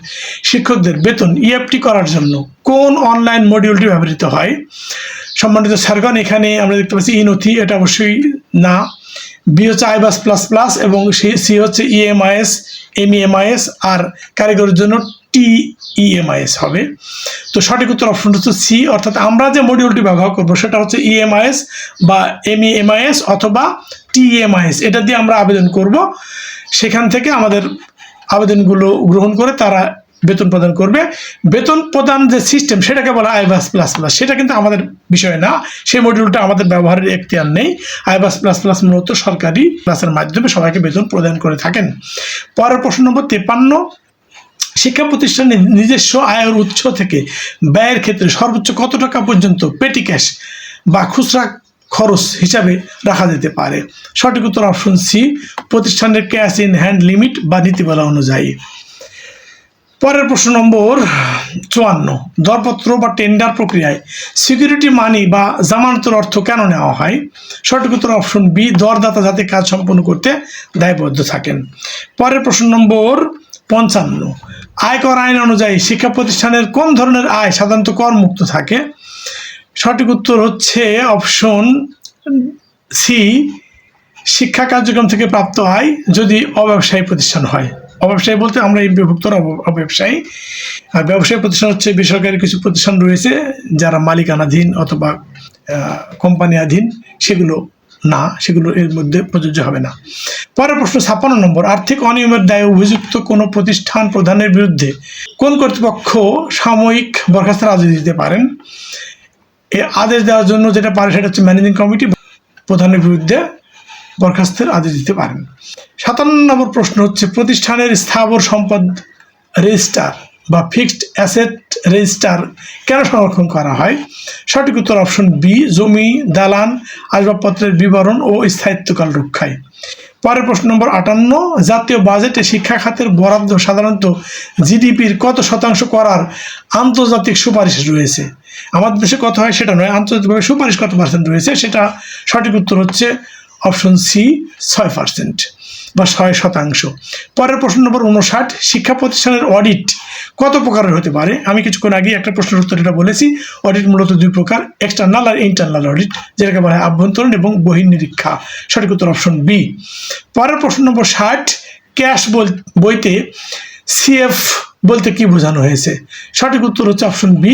শিক্ষকদের বেতন ইএফটি করার জন্য কোন অনলাইন মডিউলটি ব্যবহৃত হয়? সম্মানিত স্যারগণ, এখানে আমরা দেখতে পাচ্ছি নথি, এটা অবশ্যই না। বি হচ্ছে আইবাস প্লাস প্লাস এবং সি হচ্ছে EMIS, MEMIS, আর কারিগরের জন্য TEMIS হবে। তো সঠিক উত্তর অপশন হচ্ছে সি, অর্থাৎ আমরা যে মডিউলটি ব্যবহার করব সেটা হচ্ছে EMIS বা MEMIS অথবা TEMIS, এটা দিয়ে আমরা আবেদন করব। সেখান থেকে আমাদের আবেদনগুলো গ্রহণ করে তারা বেতন প্রদান করবে। বেতন প্রদান যে সিস্টেম সেটাকে বলা আইবাস প্লাস প্লাস, সেটা কিন্তু আমাদের বিষয় না, সেই মডিউলটা আমাদের ব্যবহারের এখতিয়ার নেই। আইবাস প্লাস প্লাস মূলত সরকারি ক্লাসের মাধ্যমে সবাইকে বেতন প্রদান করে থাকেন। পরের প্রশ্ন নম্বর 53, শিক্ষা প্রতিষ্ঠানের নিজস্ব আয়ের উৎস থেকে ব্যয়ের ক্ষেত্রে সর্বোচ্চ কত টাকা পর্যন্ত পেটি ক্যাশ বা খুচরা খরচ হিসাবে রাখা যেতে পারে? সঠিক উত্তর অপশন সি, প্রতিষ্ঠানের ক্যাশ ইন হ্যান্ড লিমিট বা নীতিমালা অনুযায়ী। পরের প্রশ্ন নম্বর 54, দরপত্র বা টেন্ডার প্রক্রিয়ায় সিকিউরিটি মানি বা জামানতের অর্থ কেন নেওয়া হয়? সঠিক উত্তর অপশন বি, দরদাতা যাতে কাজ সম্পন্ন করতে দায়বদ্ধ থাকেন। পরের প্রশ্ন নম্বর 55, আয়কর আইন অনুযায়ী শিক্ষা প্রতিষ্ঠানের কোন ধরনের আয় সাধারণত করমুক্ত থাকে? সঠিক উত্তর হচ্ছে অপশন সি, শিক্ষা কার্যক্রম থেকে প্রাপ্ত আয় যদি অব্যবসায়ী প্রতিষ্ঠান হয়। অব্যবসায়ী বলতে আমরা এমপিওভুক্ত অব্যবসায়ী, আর ব্যবসায়ী প্রতিষ্ঠান হচ্ছে বেসরকারি কিছু প্রতিষ্ঠান রয়েছে যারা মালিকানাধীন অথবা কোম্পানিয়াধীন, সেগুলো না, সেগুলো এর মধ্যে প্রযোজ্য হবে না। পরের প্রশ্ন 56 নম্বর, আর্থিক অনিয়মের দায়ে অভিযুক্ত কোনো প্রতিষ্ঠান প্রধানের বিরুদ্ধে কোন কর্তৃপক্ষ সাময়িক বরখাস্তের আদেশ দিতে পারেন? এই আদেশ দেওয়ার জন্য যেটা পারে সেটা হচ্ছে ম্যানেজিং কমিটি প্রধানের বিরুদ্ধে বরখাস্তের আদেশ দিতে পারেন। 57 নম্বর প্রশ্ন হচ্ছে, প্রতিষ্ঠানের স্থাবর সম্পদ রেজিস্টার বা ফিক্সড অ্যাসেট রেজিস্টার কেন সংরক্ষণ করা হয়? সঠিক উত্তর অপশন বি, জমি, দালান, আসবাবপত্রের বিবরণ ও স্থায়িত্বকাল রক্ষায়। পরের প্রশ্ন নম্বর 58, জাতীয় বাজেটে শিক্ষা খাতের বরাদ্দ সাধারণত জিডিপির কত শতাংশ করার আন্তর্জাতিক সুপারিশ রয়েছে? আমাদের দেশে কত হয় সেটা নয়, আন্তর্জাতিকভাবে সুপারিশ কত পার্সেন্ট রয়েছে সেটা। সঠিক উত্তর হচ্ছে অপশন সি, 6% বা 6%। পরের প্রশ্ন নম্বর 59, শিক্ষা প্রতিষ্ঠানের অডিট কত প্রকারের হতে পারে? আমি কিছুক্ষণ আগে একটা প্রশ্নের উত্তর এটা বলেছি। অডিট মূলত 2 প্রকার, এক্সটার্নাল আর ইন্টারনাল অডিট, যেটাকে বলা হয় আভ্যন্তরীণ এবং বহির্নিরীক্ষা। সঠিক উত্তর অপশন বি। পরের প্রশ্ন নম্বর 60, ক্যাশ বইতে CF বলতে কি বোঝানো হয়েছে? সঠিক উত্তর হচ্ছে অপশন বি,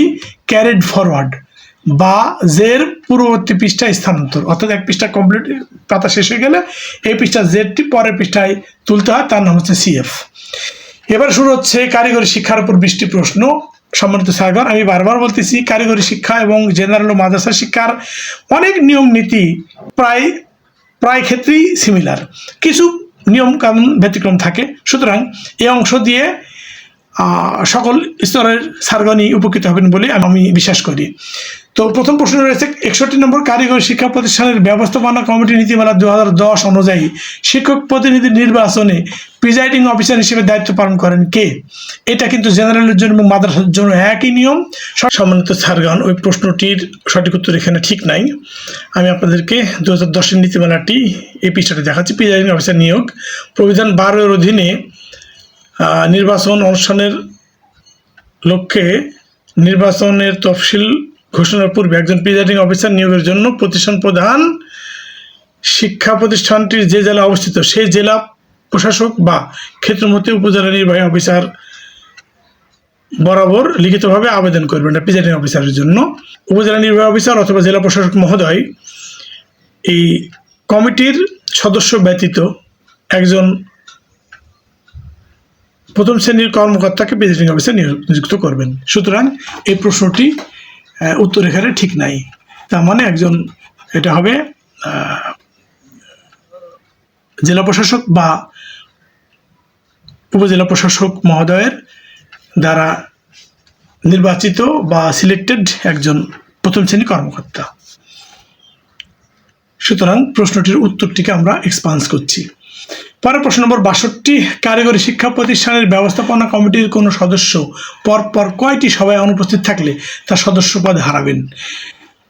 ক্যারিড ফরওয়ার্ড বা জের পূর্ববর্তী পৃষ্ঠায় স্থানান্তর। অর্থাৎ এক পৃষ্ঠা কমপ্লিট পাতা শেষ হয়ে গেলে এই পৃষ্ঠা জেডটি পরের পৃষ্ঠায় তুলতে হয়, তার নাম হচ্ছে সিএফ। এবার শুরু হচ্ছে কারিগরি শিক্ষার উপর 20টি প্রশ্ন। সম্মানিত স্যারগণ, আমি বারবার বলতেছি কারিগরি শিক্ষা এবং জেনারেল ও মাদ্রাসা শিক্ষার অনেক নিয়ম নীতি প্রায় ক্ষেত্রেই সিমিলার, কিছু নিয়ম কানুন ব্যতিক্রম থাকে। সুতরাং এই অংশ দিয়ে সকল স্তরের স্যারগণই উপকৃত হবেন বলে আমি বিশ্বাস করি। তো প্রথম প্রশ্ন রয়েছে 61 নম্বর, কারিগরি শিক্ষা প্রতিষ্ঠানের ব্যবস্থাপনা কমিটি নীতিমালা 2010 অনুযায়ী শিক্ষক প্রতিনিধি নির্বাচনে প্রিজাইডিং অফিসার হিসেবে দায়িত্ব পালন করেন কে? এটা কিন্তু জেনারেলের জন্য এবং মাদ্রাসার জন্য একই নিয়ম। সম্মানিত স্যারগণ, ওই প্রশ্নটির সঠিক উত্তর এখানে ঠিক নাই। আমি আপনাদেরকে 2010-এর নীতিমালাটি এই পৃষ্ঠাটি দেখাচ্ছি। প্রিজাইডিং অফিসার নিয়োগ প্রবিধান 12-এর অধীনে নির্বাচন অনুষ্ঠানের লক্ষ্যে নির্বাচনের তফসিল ঘোষণার পূর্বে একজন প্রিজাইডিং অফিসার নিয়োগের জন্য প্রতিষ্ঠান প্রধান শিক্ষা প্রতিষ্ঠানটির যে জেলা অবস্থিত সেই জেলা প্রশাসক বা ক্ষেত্রমতে উপজেলা নির্বাহী অফিসার বরাবর লিখিতভাবে আবেদন করবেন প্রিজাইডিং অফিসারের জন্য। উপজেলা নির্বাহী অফিসার অথবা জেলা প্রশাসক মহোদয় এই কমিটির সদস্য ব্যতীত একজন প্রথম শ্রেণীর কর্মকর্তাকে প্রিজাইডিং অফিসার নিযুক্ত করবেন। সুতরাং এই প্রশ্নটি উত্তর এখানে ঠিক নাই। তার মানে এটা হবে জেলা প্রশাসক বা উপজেলা প্রশাসক মহোদয়ের দ্বারা নির্বাচিত বা সিলেক্টেড একজন প্রথম শ্রেণী কর্মকর্তা। সুতরাং প্রশ্নটির উত্তরটিকে আমরা এক্সপান্স করছি। পরের প্রশ্ন নম্বর 62, কারিগরি শিক্ষা প্রতিষ্ঠানের ব্যবস্থাপনা কমিটির কোনো সদস্য পরপর কয়টি সভায় অনুপস্থিত থাকলে তার সদস্য পদ হারাবেন?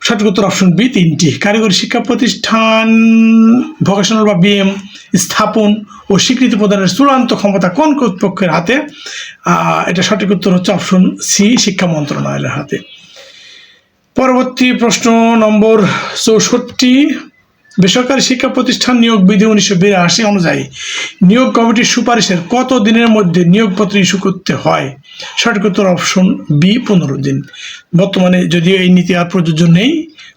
সঠিক উত্তর অপশন বি, 3টি। কারিগরি শিক্ষা প্রতিষ্ঠান ভোকেশনাল বা বিএম স্থাপন ও স্বীকৃতি প্রদানের চূড়ান্ত ক্ষমতা কোন কর্তৃপক্ষের হাতে? এটা সঠিক উত্তর হচ্ছে অপশন সি, শিক্ষা মন্ত্রণালয়ের হাতে। পরবর্তী প্রশ্ন নম্বর 64, বেসরকারি শিক্ষা প্রতিষ্ঠান নিয়োগ বিধি 1982 অনুযায়ী নিয়োগ কমিটির সুপারিশের কত দিনের মধ্যে নিয়োগপত্র ইস্যু করতে হয়? সঠিক উত্তর অপশন বি, 15 দিন। বর্তমানে যদিও এই নীতি আর প্রযোজ্য নেই,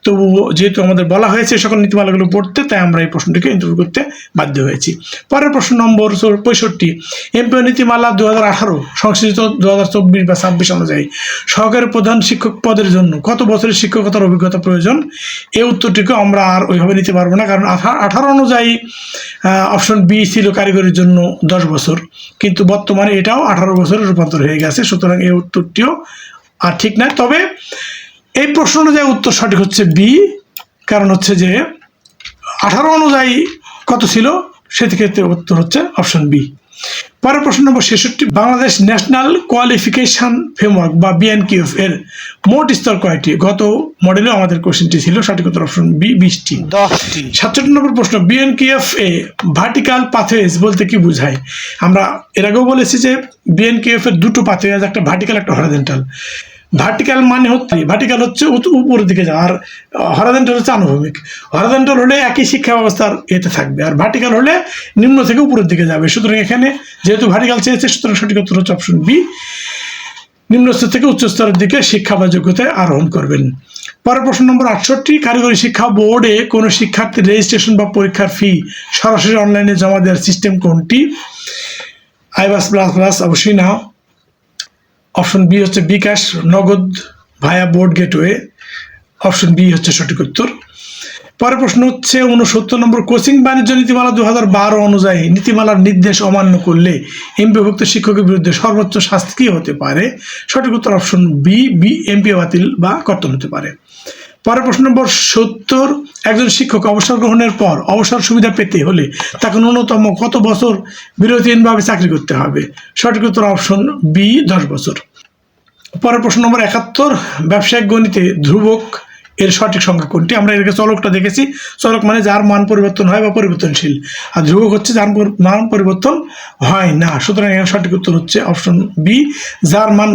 তবুও যেহেতু আমাদের বলা হয়েছে সকল নীতিমালাগুলো পড়তে, তাই আমরা এই প্রশ্নটিকে ইন্টারভিউ করতে বাধ্য হয়েছি। পরের প্রশ্ন নম্বর 65, এমপিও নীতিমালা 2018 সংশোধিত 2024 বা 26 অনুযায়ী সহকারী প্রধান শিক্ষক পদের জন্য কত বছরের শিক্ষকতার অভিজ্ঞতা প্রয়োজন? এই উত্তরটিকে আমরা আর ওইভাবে নিতে পারবো না, কারণ 18 অনুযায়ী অপশন বি ছিল কারিগরির জন্য 10 বছর, কিন্তু বর্তমানে এটাও 18 বছরের রূপান্তর হয়ে গেছে। সুতরাং এই উত্তরটিও আর ঠিক না। তবে এই প্রশ্ন অনুযায়ী উত্তর সঠিক হচ্ছে বি, কারণ হচ্ছে যে 18 অনুযায়ী কত ছিল সেক্ষেত্রে উত্তর হচ্ছে অপশন বি। পরের প্রশ্ন নম্বর 66, বাংলাদেশ ন্যাশনাল কোয়ালিফিকেশন ফ্রেমওয়ার্ক বা বিএনকিউএফ এর মোট স্তর কয়টি? গত মডেলেও আমাদের কোশ্চেনটি ছিল। সঠিক উত্তর অপশন বি, 20টি। 67 নম্বর প্রশ্ন, বিএনকিউএফ এ ভার্টিক্যাল পাথওয়েজ বলতে কি বোঝায়? আমরা এর আগেও বলেছি যে বিএনকিউএফ এর দুটো পাথওয়েজ, একটা ভার্টিক্যাল একটা হরিজন্টাল। ভার্টিক্যাল মানে ভার্টিক্যাল হচ্ছে উপরের দিকে যাওয়া, আর হরিজন্টাল হচ্ছে আনুভূমিক। হরিজন্টাল হলে একই শিক্ষা ব্যবস্থার এতে থাকবে, আর ভার্টিক্যাল হলে নিম্ন থেকে উপরের দিকে যাবে। সুতরাং এখানে যেহেতু ভার্টিক্যাল চেয়েছে, সুতরাং সঠিক উত্তর হচ্ছে অপশন বি, নিম্ন স্তর থেকে উচ্চ স্তরের দিকে শিক্ষা বা যোগ্যতায় আরোহণ করবেন। পরের প্রশ্ন নম্বর 68, কারিগরি শিক্ষা বোর্ডে কোনো শিক্ষার্থীর রেজিস্ট্রেশন বা পরীক্ষার ফি সরাসরি অনলাইনে জমা দেওয়ার সিস্টেম কোনটি? আইবাস প্লাস প্লাস অবশ্যই না। অপশন বি হচ্ছে বিকাশ নগদ ভায়া বোর্ড গেটওয়ে। অপশন বি হচ্ছে সঠিক উত্তর। পরের প্রশ্ন হচ্ছে 69 নম্বর, কোচিং বাণিজ্য নীতিমালা 2012 অনুযায়ী নীতিমালার নির্দেশ অমান্য করলে এমপিওভুক্ত শিক্ষকের বিরুদ্ধে সর্বোচ্চ শাস্তি কী হতে পারে? সঠিক উত্তর অপশন বি, এমপিও বাতিল বা কর্তন হতে পারে। পরের প্রশ্ন নম্বর 70, একজন শিক্ষক অবসর গ্রহণের পর অবসর সুবিধা পেতে হলে তাকে ন্যূনতম কত বছর বিরতিহীনভাবে চাকরি করতে হবে? সঠিক উত্তর অপশন বি, 10 বছর। পরের প্রশ্ন নম্বর 71, ব্যবসায়িক গণিতে ধ্রুবক এর সঠিক সংখ্যা কোনটি? আমরা এর চলকটা দেখেছি। চলক মানে যার মান পরিবর্তন হয় বা পরিবর্তনশীল, আর ধ্রুবক হচ্ছে যার মান পরিবর্তন হয় না। সুতরাং এর সঠিক উত্তর হচ্ছে অপশন বি, যার মান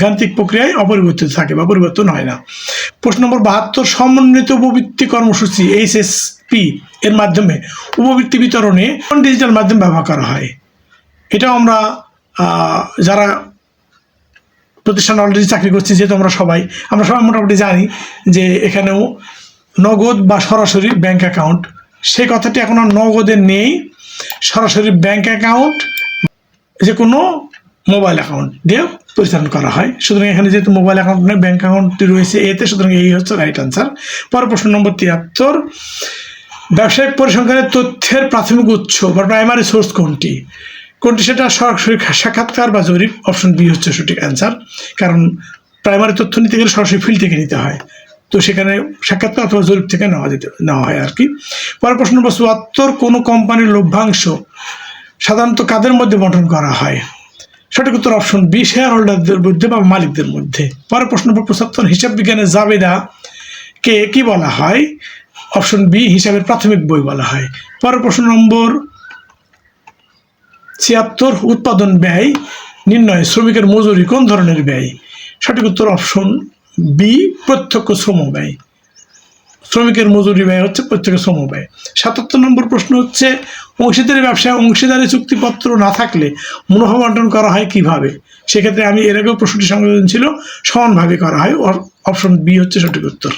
গাণিতিক প্রক্রিয়ায় অপরিবর্তিত থাকে বা পরিবর্তন হয় না। প্রশ্ন নম্বর 72, সমন্বিত উপবৃত্তি কর্মসূচি HSP এর মাধ্যমে উপবৃত্তি বিতরণে কোন ডিজিটাল মাধ্যম ব্যবহার করা হয়? এটাও আমরা যারা প্রতিষ্ঠানে অলরেডি চাকরি করছি, যেহেতু আমরা সবাই মোটামুটি জানি যে এখানেও নগদ বা সরাসরি ব্যাংক অ্যাকাউন্ট, সেই কথাটি এখন আর নগদে নেই। সরাসরি ব্যাংক অ্যাকাউন্ট, যে কোনো মোবাইল অ্যাকাউন্ট দিয়ে পরিচালনা করা হয়। সুতরাং এখানে যেহেতু মোবাইল অ্যাকাউন্ট নেই, ব্যাংক অ্যাকাউন্টটি রয়েছে এতে, সুতরাং এই হচ্ছে রাইট আনসার। পরের প্রশ্ন নম্বর 73, ব্যবসায়িক পরিসংখ্যানের তথ্যের প্রাথমিক উৎস বা প্রাইমারি সোর্স কোনটি? সেটা সরাসরি সাক্ষাৎকার বা জরিপ। অপশন বি হচ্ছে সঠিক অ্যান্সার, কারণ প্রাইমারি তথ্য নিতে গেলে সরাসরি ফিল্ড থেকে নিতে হয়, তো সেখানে সাক্ষাৎকার অথবা জরিপ থেকে নেওয়া হয় আর কি। পরের প্রশ্ন নম্বর 74, কোনো কোম্পানির লভ্যাংশ সাধারণত কাদের মধ্যে বন্টন করা হয়? সঠিক উত্তর অপশন বি, শেয়ার হোল্ডারদের মধ্যে বা মালিকদের মধ্যে। পরের প্রশ্ন নম্বর 75, হিসাব বিজ্ঞানের জাবেদা কে কি বলা হয়? অপশন বি, হিসাবের প্রাথমিক বই বলা হয়। পরের প্রশ্ন নম্বর 76, উৎপাদন ব্যয় নির্ণয় শ্রমিকের মজুরি কোন ধরনের ব্যয়? সঠিক উত্তর অপশন বি, প্রত্যক্ষ শ্রম ব্যয়। শ্রমিকের মজুরি ব্যয় হচ্ছে প্রত্যক্ষ শ্রম ব্যয়। 77 নম্বর প্রশ্ন হচ্ছে, অংশীদারি ব্যবসায় অংশীদারি চুক্তিপত্র না থাকলে মুনাফা বন্টন করা হয় কিভাবে? সেক্ষেত্রে আমি এর আগেও প্রশ্নটি সংযোজন ছিল, সমানভাবে করা হয়। অপশন বি হচ্ছে সঠিক উত্তর।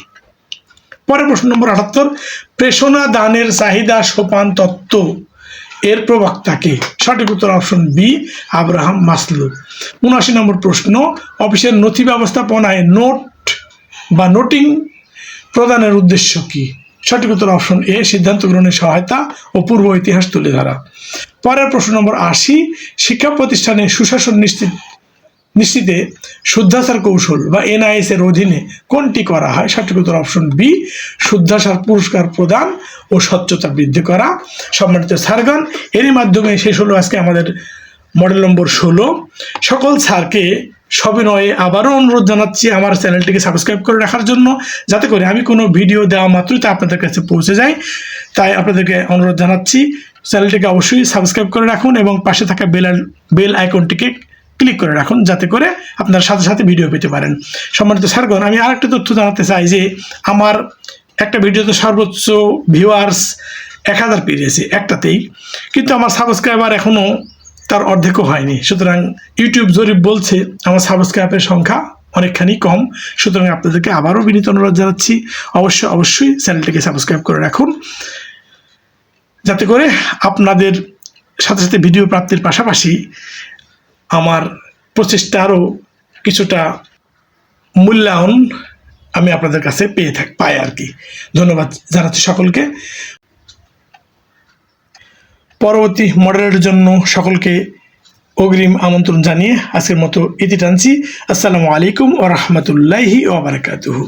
পরের প্রশ্ন নম্বর 78, প্রেষণা দানের চাহিদা সোপান তত্ত্ব এর প্রবক্তাকে? সঠিক উত্তর অপশন বি, আব্রাহাম মাসলো। 79 নম্বর প্রশ্ন, অফিসের নথি ব্যবস্থাপনায় নোট বা নোটিং প্রদানের উদ্দেশ্য কি? সঠিক উত্তর অপশন এ, সিদ্ধান্ত গ্রহণের সহায়তা ও পূর্ব ইতিহাস তুলে ধরা। পরের প্রশ্ন নম্বর 80, শিক্ষা প্রতিষ্ঠানে সুশাসন নিশ্চিতে শুদ্ধাচার কৌশল বা NIS এর অধীনে কোনটি করা হয়? সঠিক উত্তর অপশন বি, শুদ্ধাচার পুরস্কার প্রদান ও স্বচ্ছতা বৃদ্ধি করা। সম্মানিত স্যারগণ, এরই মাধ্যমে শেষ হলো আজকে আমাদের মডেল নম্বর 16। সকল স্যারকে সবিনয়ে আবারও অনুরোধ জানাচ্ছি আমার চ্যানেলটিকে সাবস্ক্রাইব করে রাখার জন্য, যাতে করে আমি কোনো ভিডিও দেওয়া মাত্রই তা আপনাদের কাছে পৌঁছে যায়। তাই আপনাদেরকে অনুরোধ জানাচ্ছি, চ্যানেলটিকে অবশ্যই সাবস্ক্রাইব করে রাখুন এবং পাশে থাকা বেল আইকনটিকে ক্লিক করে রাখুন, যাতে করে আপনারা সাথে সাথে ভিডিও পেতে পারেন। সম্মানিত স্যারগণ, আমি আরেকটা তথ্য জানাতে চাই যে আমার একটা ভিডিওতে সর্বোচ্চ ভিউয়ার্স 1000 পেরিয়েছে একটাতেই, কিন্তু আমার সাবস্ক্রাইবার এখনও তার অর্ধেকও হয়নি। সুতরাং ইউটিউব জরিপ বলছে আমার সাবস্ক্রাইবের সংখ্যা অনেকখানি কম। সুতরাং আপনাদেরকে আবারও বিনীত অনুরোধ জানাচ্ছি, অবশ্যই চ্যানেলটিকে সাবস্ক্রাইব করে রাখুন, যাতে করে আপনাদের সাথে সাথে ভিডিও প্রাপ্তির পাশাপাশি আমার প্রচেষ্টারও কিছুটা মূল্যায়ন আমি আপনাদের কাছে পাই আর কি। ধন্যবাদ জানাচ্ছি সকলকে। পরবর্তী মডেলের জন্য সকলকে অগ্রিম আমন্ত্রণ জানিয়ে আজকের মতো ইতি টানছি। আসসালামু আলাইকুম ওয়া রাহমাতুল্লাহি ওয়া বারাকাতুহু।